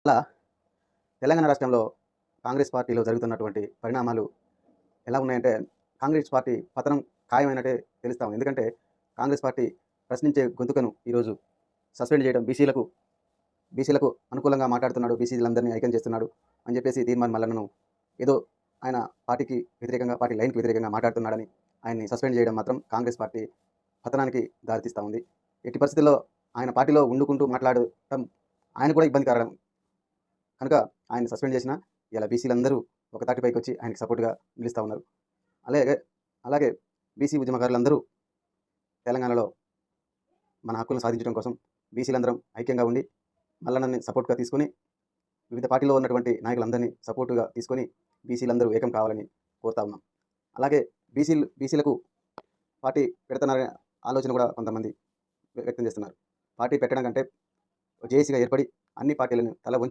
అలా తెలంగాణ రాష్ట్రంలో కాంగ్రెస్ పార్టీలో జరుగుతున్నటువంటి పరిణామాలు ఎలా ఉన్నాయంటే, కాంగ్రెస్ పార్టీ పతనం ఖాయమైనట్టే తెలుస్తా ఉంది. ఎందుకంటే, కాంగ్రెస్ పార్టీ ప్రశ్నించే గొంతుకను ఈరోజు సస్పెండ్ చేయడం, బీసీలకు అనుకూలంగా మాట్లాడుతున్నాడు, బీసీలందరినీ ఐక్యం చేస్తున్నాడు అని చెప్పేసి తీర్మాన్ మల్లన్నను ఏదో ఆయన పార్టీకి వ్యతిరేకంగా, పార్టీ లైన్‌కి వ్యతిరేకంగా మాట్లాడుతున్నాడని ఆయన్ని సస్పెండ్ చేయడం మాత్రం కాంగ్రెస్ పార్టీ పతనానికి దారితీస్తా ఉంది. ఎట్టి పరిస్థితుల్లో ఆయన పార్టీలో వండుకుంటూ మాట్లాడటం ఆయన కూడా ఇబ్బందికరం. కనుక ఆయన్ని సస్పెండ్ చేసినా ఇలా బీసీలందరూ ఒక తాటిపైకొచ్చి ఆయనకి సపోర్ట్‌గా నిలుస్తా ఉన్నారు. అలాగే అలాగే బీసీ ఉద్యమకారులందరూ తెలంగాణలో మన హక్కులను సాధించడం కోసం బీసీలందరం ఐక్యంగా ఉండి మల్లన్నని సపోర్ట్‌గా తీసుకొని, వివిధ పార్టీలో ఉన్నటువంటి నాయకులందరినీ సపోర్ట్‌గా తీసుకొని బీసీలందరూ ఏకం కావాలని కోరుతా ఉన్నాం. అలాగే బీసీలకు పార్టీ పెడుతున్నారనే ఆలోచన కూడా కొంతమంది వ్యక్తం చేస్తున్నారు. పార్టీ పెట్టడం కంటే జేఏసీగా ఏర్పడి అన్ని పార్టీలను తల వంచి